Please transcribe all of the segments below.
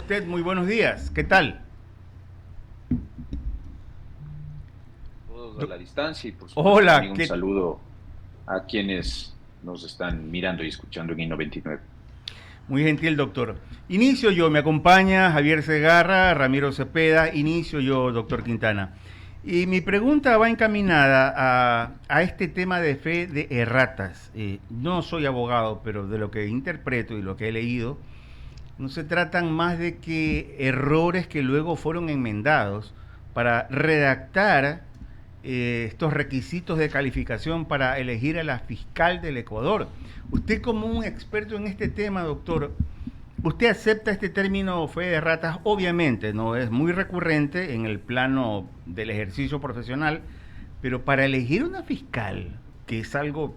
usted? Muy buenos días. ¿Qué tal? Todos a Do- la distancia y por supuesto Hola, también un saludo a quienes nos están mirando y escuchando en I99. muy gentil doctor. Inicio yo, me acompaña Javier Segarra, Ramiro Cepeda, inicio yo, doctor Quintana. Y mi pregunta va encaminada a este tema de fe de erratas. No soy abogado, pero de lo que interpreto y lo que he leído, no se tratan más de que errores que luego fueron enmendados para redactar estos requisitos de calificación para elegir a la fiscal del Ecuador. Usted como un experto en este tema, doctor, ¿usted acepta este término fe de ratas? Obviamente, no es muy recurrente en el plano del ejercicio profesional, pero para elegir una fiscal, que es algo,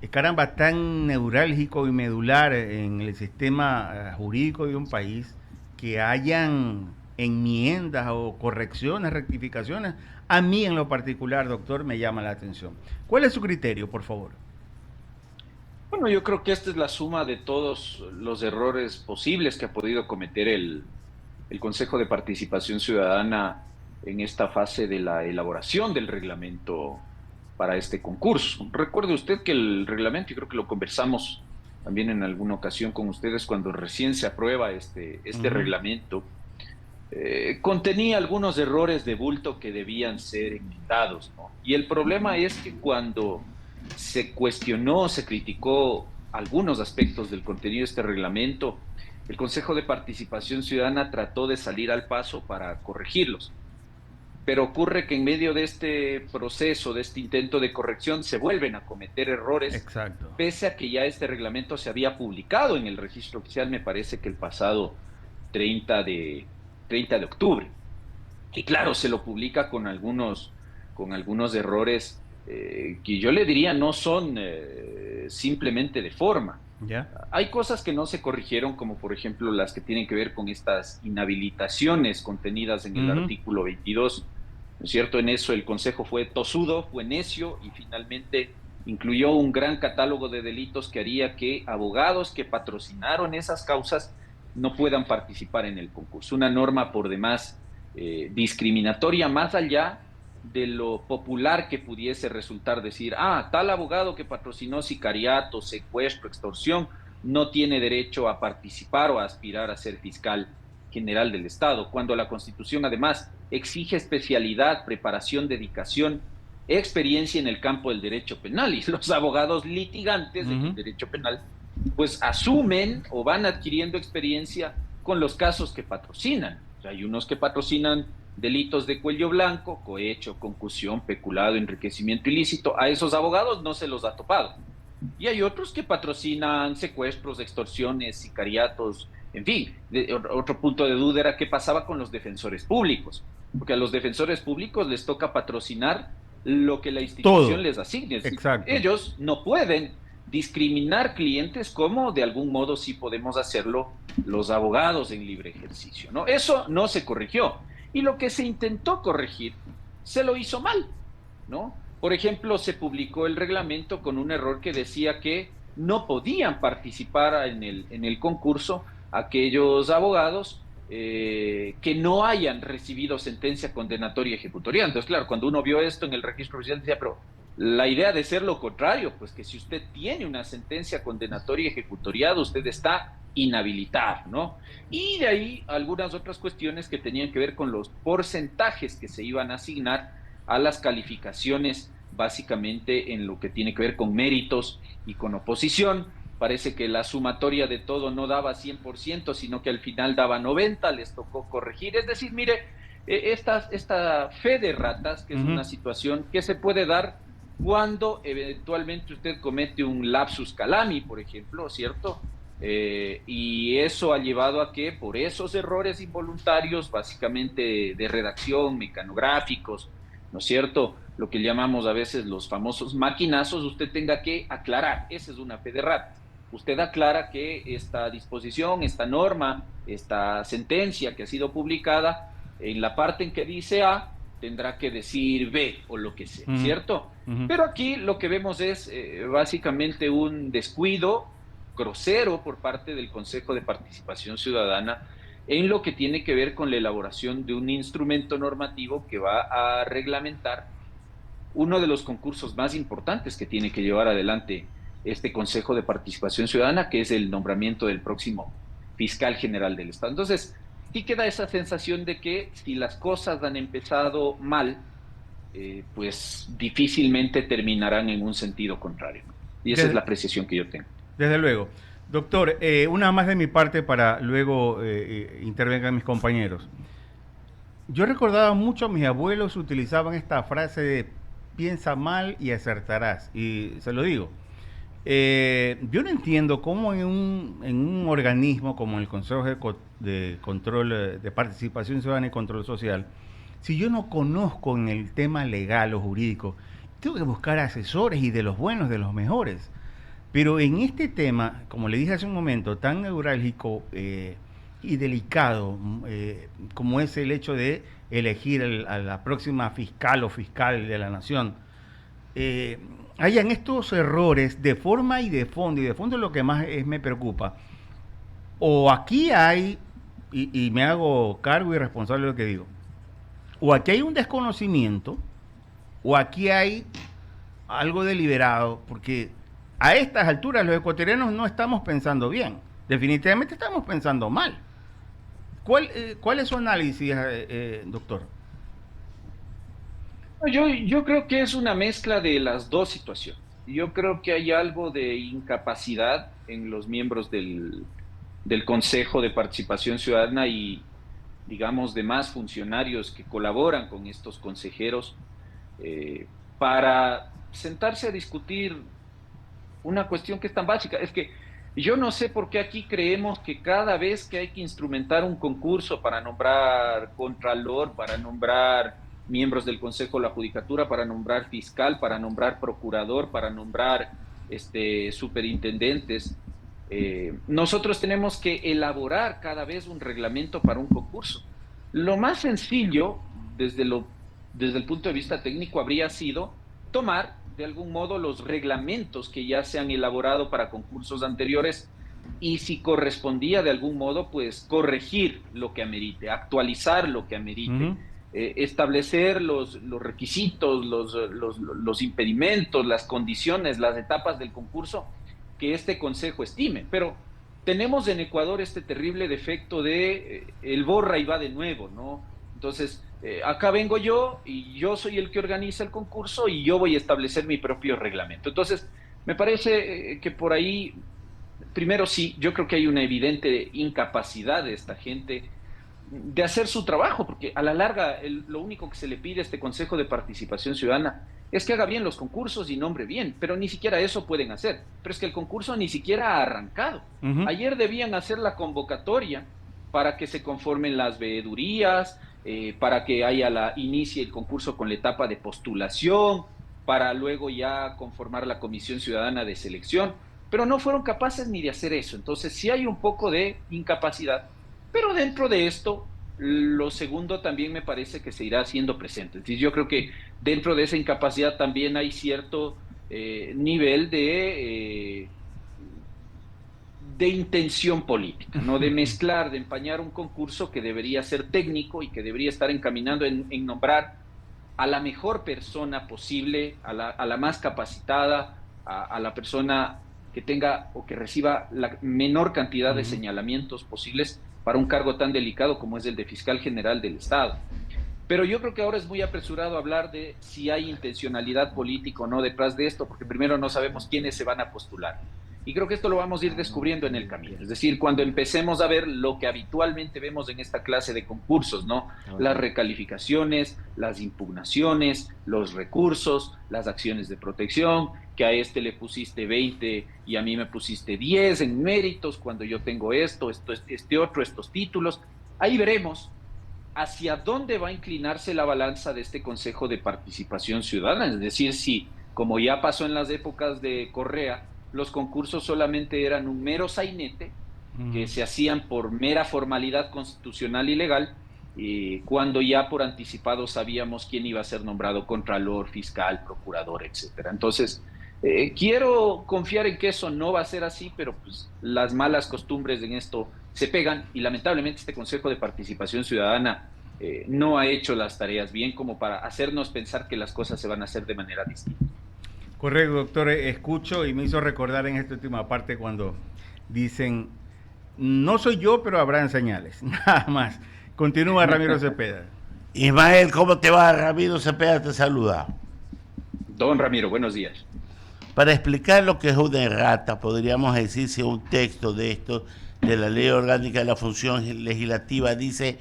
caramba, tan neurálgico y medular en el sistema jurídico de un país, que hayan enmiendas o correcciones, rectificaciones, a mí en lo particular, doctor, me llama la atención. ¿Cuál es su criterio, por favor? Bueno, yo creo que esta es la suma de todos los errores posibles que ha podido cometer el Consejo de Participación Ciudadana en esta fase de la elaboración del reglamento para este concurso. Recuerde usted que el reglamento, y creo que lo conversamos también en alguna ocasión con ustedes cuando recién se aprueba este Ujú. reglamento, contenía algunos errores de bulto que debían ser enmendados, ¿no? Y el problema es que cuando se cuestionó, se criticó algunos aspectos del contenido de este reglamento, el Consejo de Participación Ciudadana trató de salir al paso para corregirlos. Pero ocurre que en medio de este proceso, de este intento de corrección, se vuelven a cometer errores, Exacto. pese a que ya este reglamento se había publicado en el registro oficial, me parece que el pasado 30 de, 30 de octubre. Y claro, se lo publica con algunos errores que yo le diría no son simplemente de forma. ¿Ya? Hay cosas que no se corrigieron, como por ejemplo las que tienen que ver con estas inhabilitaciones contenidas en el Ujú. artículo 22. ¿No es cierto? En eso el Consejo fue tosudo, fue necio y finalmente incluyó un gran catálogo de delitos que haría que abogados que patrocinaron esas causas no puedan participar en el concurso. Una norma por demás discriminatoria, más allá de lo popular que pudiese resultar decir, tal abogado que patrocinó sicariato, secuestro, extorsión, no tiene derecho a participar o a aspirar a ser fiscal general del Estado, cuando la Constitución además exige especialidad, preparación, dedicación, experiencia en el campo del derecho penal y los abogados litigantes en el Ujú. derecho penal pues asumen o van adquiriendo experiencia con los casos que patrocinan. O sea, hay unos que patrocinan delitos de cuello blanco, cohecho, concusión, peculado, enriquecimiento ilícito. A esos abogados no se los ha topado. Y hay otros que patrocinan secuestros, extorsiones, sicariatos, en fin. Otro punto de duda era qué pasaba con los defensores públicos, porque a los defensores públicos les toca patrocinar lo que la institución Todo. les asigne. Es decir, Exacto. ellos no pueden discriminar clientes como de algún modo sí podemos hacerlo los abogados en libre ejercicio, ¿no? Eso no se corrigió. Y lo que se intentó corregir se lo hizo mal, ¿no? Por ejemplo, se publicó el reglamento con un error que decía que no podían participar en el concurso aquellos abogados que no hayan recibido sentencia condenatoria ejecutoria. Entonces, claro, cuando uno vio esto en el registro oficial, decía, pero la idea de ser lo contrario, pues que si usted tiene una sentencia condenatoria ejecutoriada, usted está inhabilitado, ¿no? Y de ahí algunas otras cuestiones que tenían que ver con los porcentajes que se iban a asignar a las calificaciones, básicamente en lo que tiene que ver con méritos y con oposición. Parece que la sumatoria de todo no daba 100%, sino que al final daba 90%, les tocó corregir. Es decir, mire, esta fe de ratas, que es Ujú. una situación que se puede dar cuando eventualmente usted comete un lapsus calami, por ejemplo, ¿cierto? Y eso ha llevado a que por esos errores involuntarios, básicamente de redacción, mecanográficos, ¿no es cierto? Lo que llamamos a veces los famosos maquinazos, usted tenga que aclarar. Esa es una fe de ratas. Usted aclara que esta disposición, esta norma, esta sentencia que ha sido publicada, en la parte en que dice A, tendrá que decir B o lo que sea, Ujú. ¿cierto? Ujú. Pero aquí lo que vemos es básicamente un descuido grosero por parte del Consejo de Participación Ciudadana en lo que tiene que ver con la elaboración de un instrumento normativo que va a reglamentar uno de los concursos más importantes que tiene que llevar adelante este Consejo de Participación Ciudadana, que es el nombramiento del próximo fiscal general del Estado. Entonces, sí queda esa sensación de que si las cosas han empezado mal, pues difícilmente terminarán en un sentido contrario. Y esa es Desde, la apreciación que yo tengo. desde luego. Doctor, una más de mi parte para luego intervengan mis compañeros. Yo recordaba mucho a mis abuelos utilizaban esta frase de piensa mal y acertarás. Y se lo digo. Yo no entiendo cómo en un organismo como el Consejo de Control de Participación Ciudadana y Control Social, si yo no conozco en el tema legal o jurídico, tengo que buscar asesores y de los buenos, de los mejores. Pero en este tema, como le dije hace un momento, tan neurálgico y delicado como es el hecho de elegir a la próxima fiscal o fiscal de la nación, eh, hayan estos errores de forma y de fondo es lo que más me preocupa, o aquí hay, y me hago cargo y responsable de lo que digo, o aquí hay un desconocimiento, o aquí hay algo deliberado, porque a estas alturas los ecuatorianos no estamos pensando bien, definitivamente estamos pensando mal. ¿Cuál es su análisis, doctor? Yo creo que es una mezcla de las dos situaciones. Yo creo que hay algo de incapacidad en los miembros del Consejo de Participación Ciudadana y, digamos, demás funcionarios que colaboran con estos consejeros para sentarse a discutir una cuestión que es tan básica. Es que yo no sé por qué aquí creemos que cada vez que hay que instrumentar un concurso para nombrar contralor, para nombrar miembros del Consejo de la Judicatura, para nombrar fiscal, para nombrar procurador, para nombrar superintendentes, nosotros tenemos que elaborar cada vez un reglamento para un concurso. Lo más sencillo, desde el punto de vista técnico, habría sido tomar de algún modo los reglamentos que ya se han elaborado para concursos anteriores y si correspondía de algún modo, pues corregir lo que amerite, actualizar lo que amerite, Ujú. establecer los requisitos, los impedimentos, las condiciones, las etapas del concurso que este consejo estime. Pero tenemos en Ecuador este terrible defecto de el borra y va de nuevo, ¿no? Entonces, acá vengo yo y yo soy el que organiza el concurso y yo voy a establecer mi propio reglamento. Entonces, me parece que por ahí, primero sí, yo creo que hay una evidente incapacidad de esta gente de hacer su trabajo, porque a la larga lo único que se le pide a este Consejo de Participación Ciudadana es que haga bien los concursos y nombre bien, pero ni siquiera eso pueden hacer. Pero es que el concurso ni siquiera ha arrancado. Ujú. Ayer debían hacer la convocatoria para que se conformen las veedurías, para que inicie el concurso con la etapa de postulación, para luego ya conformar la Comisión Ciudadana de Selección, pero no fueron capaces ni de hacer eso. Entonces sí hay un poco de incapacidad, pero dentro de esto, lo segundo también me parece que se irá haciendo presente. Entonces, yo creo que dentro de esa incapacidad también hay cierto nivel de intención política, ¿no? De mezclar, de empañar un concurso que debería ser técnico y que debería estar encaminando en nombrar a la mejor persona posible, a la más capacitada, a la persona que tenga o que reciba la menor cantidad de Ujú. señalamientos posibles para un cargo tan delicado como es el de fiscal general del Estado. Pero yo creo que ahora es muy apresurado hablar de si hay intencionalidad política o no detrás de esto, porque primero no sabemos quiénes se van a postular. Y creo que esto lo vamos a ir descubriendo en el camino. Es decir, cuando empecemos a ver lo que habitualmente vemos en esta clase de concursos, ¿no? Las recalificaciones, las impugnaciones, los recursos, las acciones de protección, que a este le pusiste 20 y a mí me pusiste 10 en méritos cuando yo tengo este otro, estos títulos. Ahí veremos hacia dónde va a inclinarse la balanza de este Consejo de Participación Ciudadana. Es decir, si, como ya pasó en las épocas de Correa, los concursos solamente eran un mero sainete que Ujú. se hacían por mera formalidad constitucional y legal, cuando ya por anticipado sabíamos quién iba a ser nombrado contralor, fiscal, procurador, etcétera. Entonces, quiero confiar en que eso no va a ser así, pero pues las malas costumbres en esto se pegan y lamentablemente este Consejo de Participación Ciudadana no ha hecho las tareas bien como para hacernos pensar que las cosas se van a hacer de manera distinta. Correcto, doctor, escucho y me hizo recordar en esta última parte cuando dicen, no soy yo, pero habrán señales, nada más. Continúa Ramiro Cepeda. Ismael, ¿cómo te va? Ramiro Cepeda te saluda. Don Ramiro, buenos días. Para explicar lo que es una errata, podríamos decir si un texto de esto, de la Ley Orgánica de la Función Legislativa, dice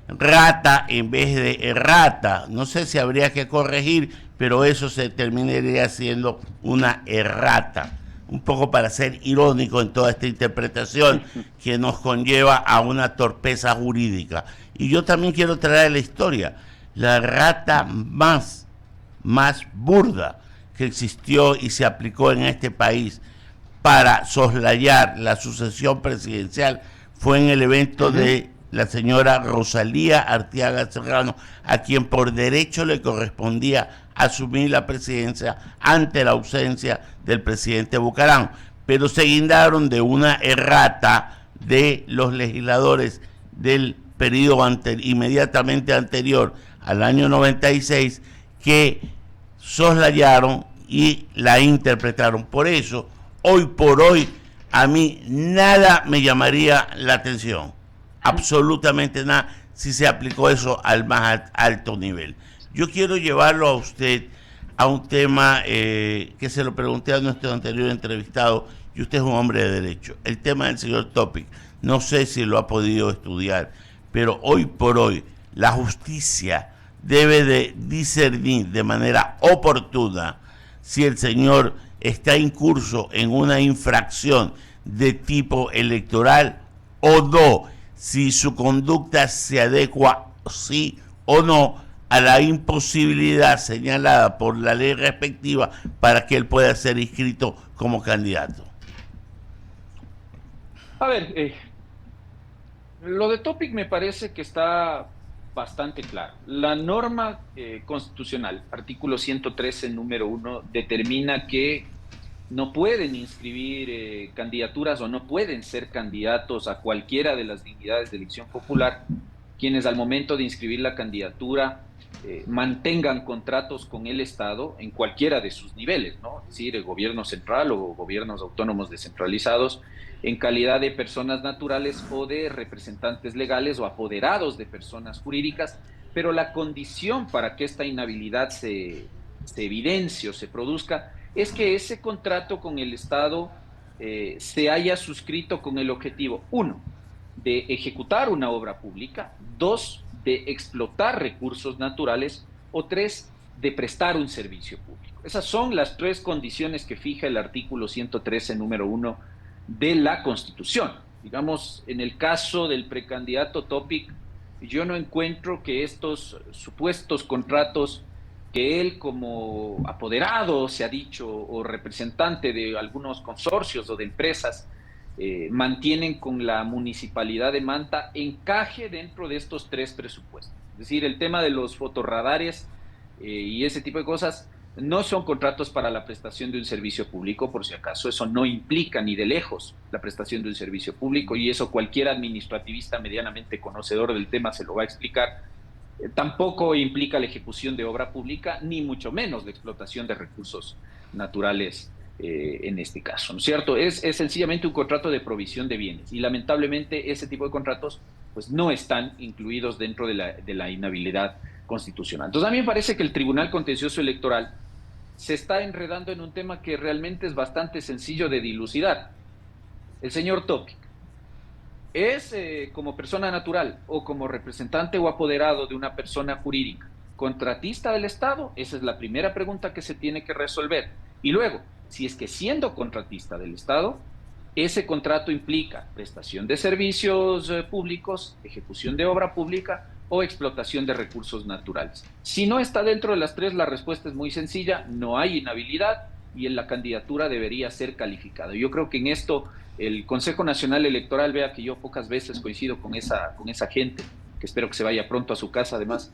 rata en vez de errata. No sé si habría que corregir, pero eso se terminaría siendo una errata. Un poco para ser irónico en toda esta interpretación que nos conlleva a una torpeza jurídica. Y yo también quiero traer la historia. La errata más burda que existió y se aplicó en este país para soslayar la sucesión presidencial fue en el evento de la señora Rosalía Arteaga Serrano, a quien por derecho le correspondía asumir la presidencia ante la ausencia del presidente Bucaram, pero se guindaron de una errata de los legisladores del periodo inmediatamente anterior al año 96 que soslayaron y la interpretaron. Por eso, hoy por hoy, a mí nada me llamaría la atención, absolutamente nada, si se aplicó eso al más alto nivel. Yo quiero llevarlo a usted a un tema que se lo pregunté a nuestro anterior entrevistado, y usted es un hombre de derecho. El tema del señor Topic, no sé si lo ha podido estudiar, pero hoy por hoy la justicia debe de discernir de manera oportuna si el señor está incurso en una infracción de tipo electoral o no, si su conducta se adecua sí o no a la imposibilidad señalada por la ley respectiva para que él pueda ser inscrito como candidato. A ver, lo de Topic me parece que está bastante claro. La norma constitucional, artículo 113, número 1, determina que no pueden inscribir candidaturas o no pueden ser candidatos a cualquiera de las dignidades de elección popular quienes al momento de inscribir la candidatura mantengan contratos con el Estado en cualquiera de sus niveles, ¿no? Es decir, el gobierno central o gobiernos autónomos descentralizados en calidad de personas naturales o de representantes legales o apoderados de personas jurídicas, pero la condición para que esta inhabilidad se evidencie o se produzca es que ese contrato con el Estado se haya suscrito con el objetivo, 1, de ejecutar una obra pública, 2, de explotar recursos naturales, o 3, de prestar un servicio público. Esas son las 3 condiciones que fija el artículo 113, número 1 de la Constitución. Digamos, en el caso del precandidato Topic, yo no encuentro que estos supuestos contratos que él como apoderado, se ha dicho, o representante de algunos consorcios o de empresas, mantienen con la municipalidad de Manta, encaje dentro de estos 3 presupuestos. Es decir, el tema de los fotorradares y ese tipo de cosas no son contratos para la prestación de un servicio público, por si acaso. Eso no implica ni de lejos la prestación de un servicio público, y eso cualquier administrativista medianamente conocedor del tema se lo va a explicar. Tampoco implica la ejecución de obra pública, ni mucho menos la explotación de recursos naturales en este caso, ¿no es cierto? Es sencillamente un contrato de provisión de bienes, y lamentablemente ese tipo de contratos pues no están incluidos dentro de la inhabilidad constitucional. Entonces a mí me parece que el Tribunal Contencioso Electoral se está enredando en un tema que realmente es bastante sencillo de dilucidar. El señor Topic es como persona natural o como representante o apoderado de una persona jurídica contratista del Estado. Esa es la primera pregunta que se tiene que resolver. Y luego, si es que siendo contratista del Estado, ese contrato implica prestación de servicios públicos, ejecución de obra pública o explotación de recursos naturales. Si no está dentro de las 3, la respuesta es muy sencilla: no hay inhabilidad y en la candidatura debería ser calificada. Yo creo que en esto el Consejo Nacional Electoral, vea que yo pocas veces coincido con esa gente, que espero que se vaya pronto a su casa además,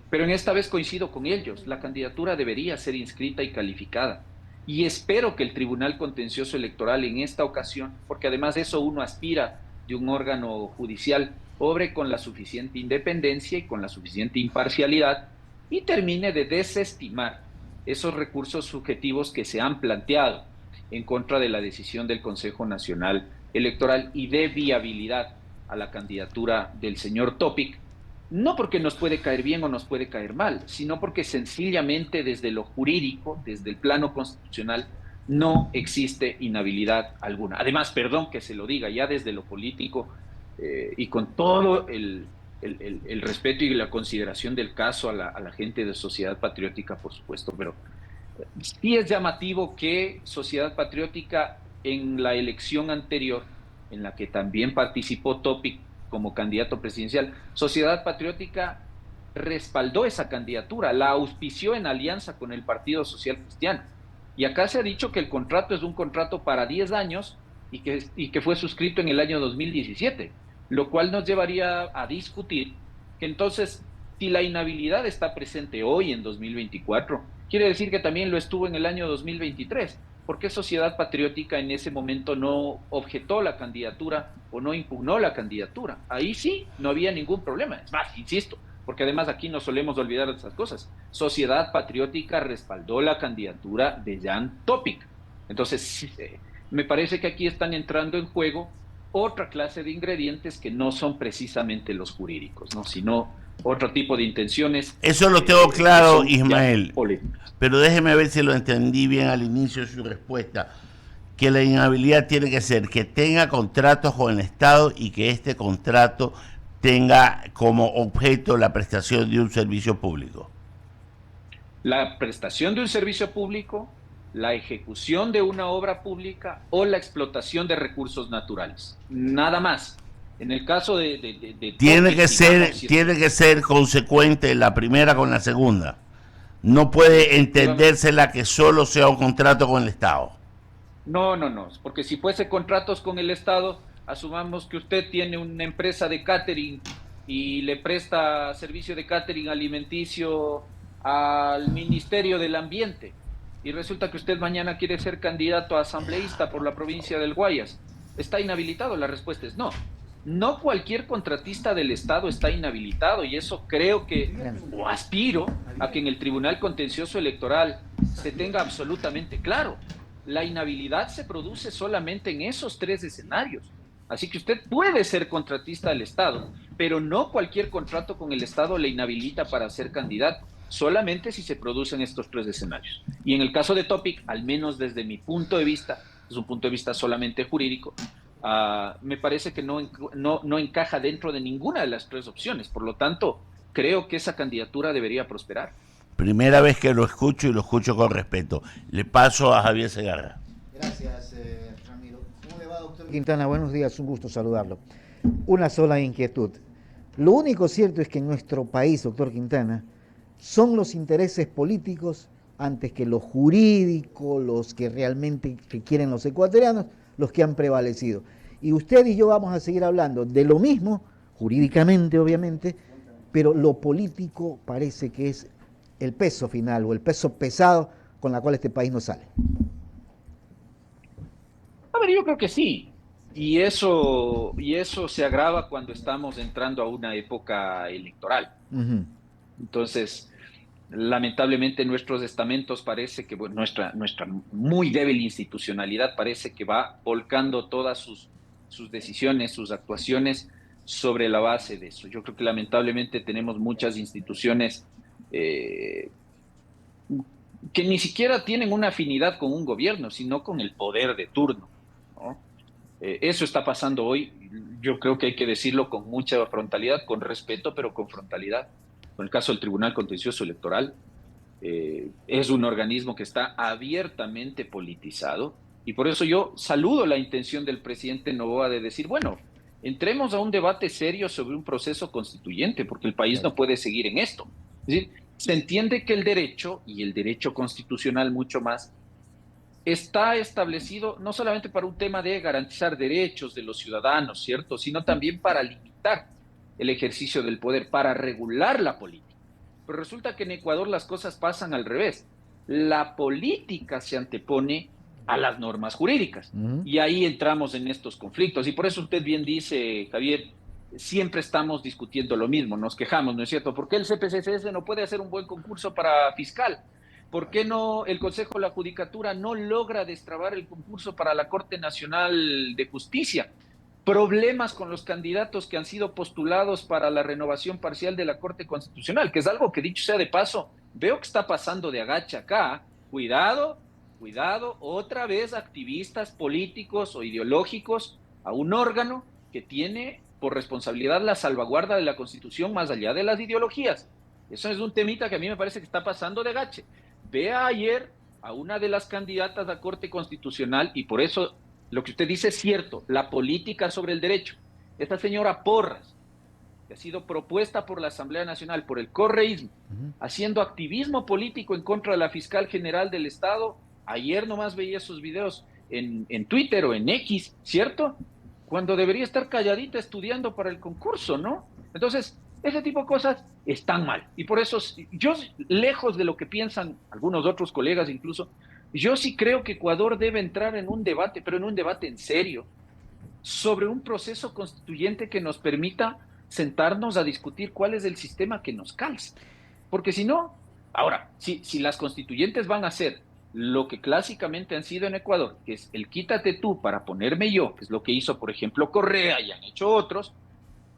pero en esta vez coincido con ellos. La candidatura debería ser inscrita y calificada. y espero que el Tribunal Contencioso Electoral en esta ocasión, porque además de eso uno aspira de un órgano judicial, obre con la suficiente independencia y con la suficiente imparcialidad y termine de desestimar esos recursos subjetivos que se han planteado en contra de la decisión del Consejo Nacional Electoral y de viabilidad a la candidatura del señor Topic, no porque nos puede caer bien o nos puede caer mal, sino porque sencillamente desde lo jurídico, desde el plano constitucional, no existe inhabilidad alguna. Además, perdón que se lo diga, ya desde lo político y con todo el respeto y la consideración del caso a la gente de Sociedad Patriótica, por supuesto, pero sí es llamativo que Sociedad Patriótica en la elección anterior, en la que también participó Topic como candidato presidencial, Sociedad Patriótica respaldó esa candidatura, la auspició en alianza con el Partido Social Cristiano. Y acá se ha dicho que el contrato es un contrato para 10 años y que fue suscrito en el año 2017, lo cual nos llevaría a discutir que entonces, si la inhabilidad está presente hoy en 2024, quiere decir que también lo estuvo en el año 2023. ¿Por qué Sociedad Patriótica en ese momento no objetó la candidatura o no impugnó la candidatura? Ahí sí no había ningún problema. Es más, insisto, porque además aquí no solemos olvidar esas cosas. Sociedad Patriótica respaldó la candidatura de Jan Topic. Entonces, me parece que aquí están entrando en juego otra clase de ingredientes que no son precisamente los jurídicos, ¿no? Sino otro tipo de intenciones. Eso lo tengo claro, Ismael. Políticas. Pero déjeme ver si lo entendí bien al inicio de su respuesta. Que la inhabilidad tiene que ser que tenga contratos con el Estado y que este contrato tenga como objeto la prestación de un servicio público. La prestación de un servicio público, la ejecución de una obra pública o la explotación de recursos naturales. Nada más. En el caso de tiene que ser consecuente la primera con la segunda. No puede entendérsela que solo sea un contrato con el Estado. No, porque si fuese contratos con el Estado, asumamos que usted tiene una empresa de catering y le presta servicio de catering alimenticio al Ministerio del Ambiente y resulta que usted mañana quiere ser candidato a asambleísta por la provincia del Guayas. ¿Está inhabilitado? La respuesta es no. No cualquier contratista del Estado está inhabilitado y eso creo que, o aspiro a que en el Tribunal Contencioso Electoral se tenga absolutamente claro. La inhabilidad se produce solamente en esos 3 escenarios. Así que usted puede ser contratista del Estado, pero no cualquier contrato con el Estado le inhabilita para ser candidato, solamente si se producen estos 3 escenarios. Y en el caso de Topic, al menos desde mi punto de vista, es un punto de vista solamente jurídico, me parece que no encaja dentro de ninguna de las 3 opciones. Por lo tanto, creo que esa candidatura debería prosperar. Primera vez que lo escucho y lo escucho con respeto. Le paso a Javier Segarra. Gracias, Ramiro. ¿Cómo le va, doctor Quintana? Buenos días, un gusto saludarlo. Una sola inquietud. Lo único cierto es que en nuestro país, doctor Quintana, son los intereses políticos antes que los jurídicos, los que realmente que quieren los ecuatorianos, los que han prevalecido. Y usted y yo vamos a seguir hablando de lo mismo, jurídicamente obviamente, pero lo político parece que es el peso final o el peso pesado con la cual este país no sale. A ver, yo creo que sí. Y eso se agrava cuando estamos entrando a una época electoral. Uh-huh. Entonces, lamentablemente nuestros estamentos parece que, bueno, nuestra muy débil institucionalidad parece que va volcando todas sus decisiones, sus actuaciones sobre la base de eso. Yo creo que lamentablemente tenemos muchas instituciones que ni siquiera tienen una afinidad con un gobierno, sino con el poder de turno, ¿no? Eso está pasando hoy. Yo creo que hay que decirlo con mucha frontalidad, con respeto, pero con frontalidad. En el caso del Tribunal Contencioso Electoral, es un organismo que está abiertamente politizado y por eso yo saludo la intención del presidente Noboa de decir, bueno, entremos a un debate serio sobre un proceso constituyente, porque el país no puede seguir en esto. Es decir, se entiende que el derecho, y el derecho constitucional mucho más, está establecido no solamente para un tema de garantizar derechos de los ciudadanos, ¿cierto?, sino también para limitar el ejercicio del poder, para regular la política. Pero resulta que en Ecuador las cosas pasan al revés. la política se antepone a las normas jurídicas. Y ahí entramos en estos conflictos. Y por eso usted bien dice, Javier, siempre estamos discutiendo lo mismo, nos quejamos, ¿no es cierto? ¿Por qué el CPCCS no puede hacer un buen concurso para fiscal? ¿Por qué no el Consejo de la Judicatura no logra destrabar el concurso para la Corte Nacional de Justicia? Problemas con los candidatos que han sido postulados para la renovación parcial de la Corte Constitucional, que es algo que, dicho sea de paso, veo que está pasando de agacha acá. Cuidado, cuidado, otra vez activistas políticos o ideológicos a un órgano que tiene por responsabilidad la salvaguarda de la Constitución más allá de las ideologías. Eso es un temita que a mí me parece que está pasando de gache. Vea ayer a una de las candidatas a la Corte Constitucional, y por eso lo que usted dice es cierto, la política sobre el derecho. Esta señora Porras, que ha sido propuesta por la Asamblea Nacional, por el correísmo, haciendo activismo político en contra de la fiscal general del Estado. Ayer nomás veía esos videos en Twitter o en X, ¿cierto? Cuando debería estar calladita estudiando para el concurso, ¿no? Entonces, ese tipo de cosas están mal. Y por eso, yo, lejos de lo que piensan algunos otros colegas incluso, yo sí creo que Ecuador debe entrar en un debate, pero en un debate en serio, sobre un proceso constituyente que nos permita sentarnos a discutir cuál es el sistema que nos calza. Porque si no, ahora, si las constituyentes van a hacer lo que clásicamente han sido en Ecuador, que es el quítate tú para ponerme yo, que es lo que hizo, por ejemplo, Correa y han hecho otros,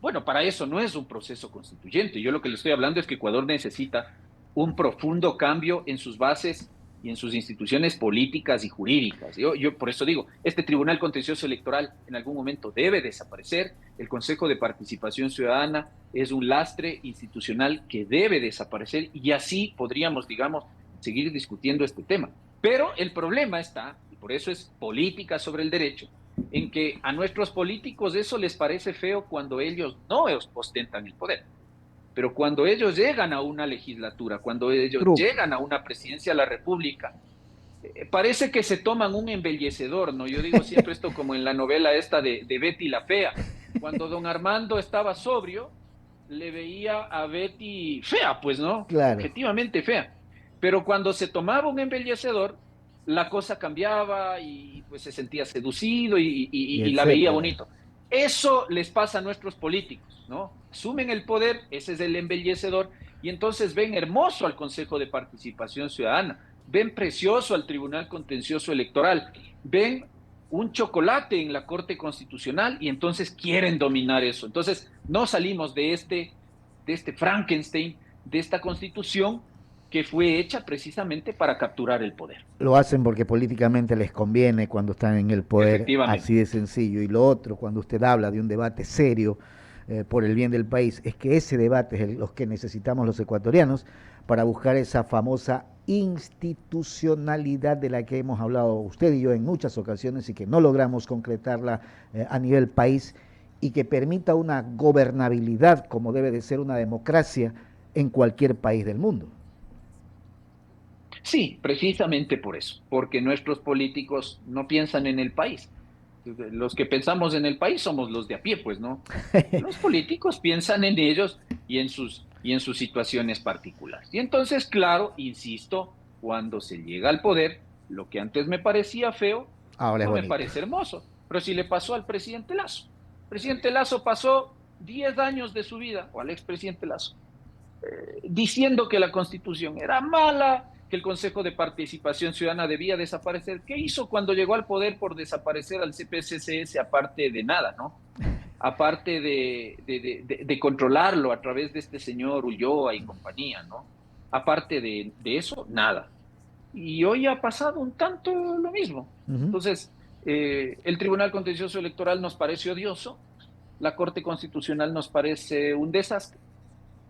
bueno, para eso no es un proceso constituyente. Yo lo que le estoy hablando es que Ecuador necesita un profundo cambio en sus bases y en sus instituciones políticas y jurídicas. Yo por eso digo, este Tribunal Contencioso Electoral en algún momento debe desaparecer. El Consejo de Participación Ciudadana es un lastre institucional que debe desaparecer y así podríamos, digamos, seguir discutiendo este tema. Pero el problema está, y por eso es política sobre el derecho, en que a nuestros políticos eso les parece feo cuando ellos no ostentan el poder. Pero cuando ellos llegan a una legislatura, cuando ellos llegan a una presidencia de la República, parece que se toman un embellecedor, ¿no? Yo digo siempre esto como en la novela esta de Betty la Fea. Cuando don Armando estaba sobrio, le veía a Betty fea, pues, ¿no? Claro. Objetivamente fea. Pero cuando se tomaba un embellecedor, la cosa cambiaba y pues se sentía seducido y la veía bonito. Eso les pasa a nuestros políticos, ¿no? Asumen el poder, ese es el embellecedor, y entonces ven hermoso al Consejo de Participación Ciudadana, ven precioso al Tribunal Contencioso Electoral, ven un chocolate en la Corte Constitucional y entonces quieren dominar eso. Entonces no salimos de este Frankenstein, de esta Constitución que fue hecha precisamente para capturar el poder. Lo hacen porque políticamente les conviene cuando están en el poder, así de sencillo. Y lo otro, cuando usted habla de un debate serio por el bien del país, es que ese debate es lo que necesitamos los ecuatorianos para buscar esa famosa institucionalidad de la que hemos hablado usted y yo en muchas ocasiones y que no logramos concretarla a nivel país y que permita una gobernabilidad como debe de ser una democracia en cualquier país del mundo. Sí, precisamente por eso, porque nuestros políticos no piensan en el país. Los que pensamos en el país somos los de a pie, pues, ¿no? Los políticos piensan en ellos y en sus situaciones particulares. Y entonces, claro, insisto, cuando se llega al poder, lo que antes me parecía feo, ahora no me parece hermoso. Pero si le pasó al presidente Lasso. El presidente Lasso pasó 10 años de su vida, o al expresidente Lasso, diciendo que la Constitución era mala, que el Consejo de Participación Ciudadana debía desaparecer. ¿Qué hizo cuando llegó al poder por desaparecer al CPCCS aparte de nada, ¿no? Aparte de controlarlo a través de este señor Ulloa y compañía, ¿no? Aparte de eso, nada. Y hoy ha pasado un tanto lo mismo. Entonces, el Tribunal Contencioso Electoral nos parece odioso, la Corte Constitucional nos parece un desastre,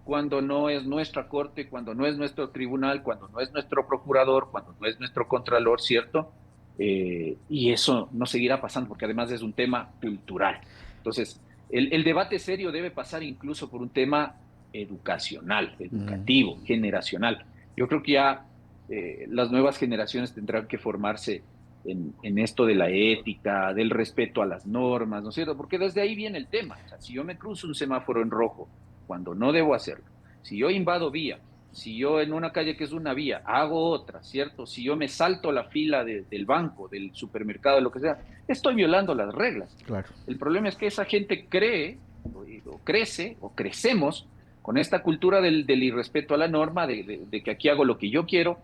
cuando no es nuestra corte, cuando no es nuestro tribunal, cuando no es nuestro procurador, cuando no es nuestro contralor, ¿cierto? Y eso no seguirá pasando porque además es un tema cultural. Entonces, el debate serio debe pasar incluso por un tema educacional, educativo, generacional. Yo creo que ya las nuevas generaciones tendrán que formarse en esto de la ética, del respeto a las normas, ¿no es cierto? Porque desde ahí viene el tema. O sea, si yo me cruzo un semáforo en rojo, cuando no debo hacerlo, si yo invado vía Si yo en una calle que es una vía hago otra, ¿cierto? Si yo me salto la fila del banco, del supermercado, de lo que sea, estoy violando las reglas. Claro. El problema es que esa gente cree, o crece, o crecemos con esta cultura del irrespeto a la norma, de que aquí hago lo que yo quiero,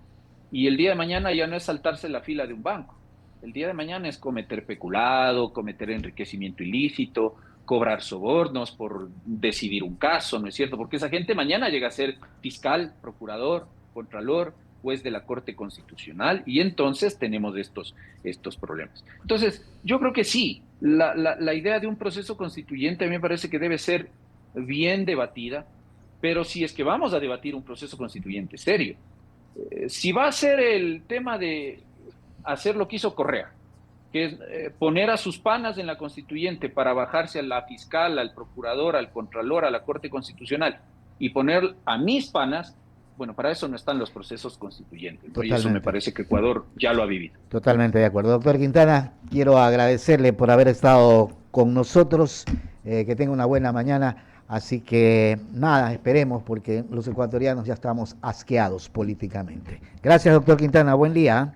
y el día de mañana ya no es saltarse la fila de un banco. El día de mañana es cometer peculado, cometer enriquecimiento ilícito, cobrar sobornos por decidir un caso, ¿no es cierto? Porque esa gente mañana llega a ser fiscal, procurador, contralor, juez de la Corte Constitucional, y entonces tenemos estos problemas. Entonces, yo creo que sí, la idea de un proceso constituyente a mí me parece que debe ser bien debatida, pero si es que vamos a debatir un proceso constituyente serio, si va a ser el tema de hacer lo que hizo Correa, que es poner a sus panas en la constituyente para bajarse a la fiscal, al procurador, al contralor, a la Corte Constitucional y poner a mis panas, bueno, para eso no están los procesos constituyentes. Y eso me parece que Ecuador ya lo ha vivido. Totalmente de acuerdo. Doctor Quintana, quiero agradecerle por haber estado con nosotros, que tenga una buena mañana. Así que nada, esperemos, porque los ecuatorianos ya estamos asqueados políticamente. Gracias, doctor Quintana, buen día.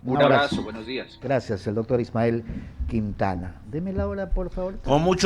Un abrazo, buenos días. Gracias, el doctor Ismael Quintana. Deme la hora, por favor. Con mucho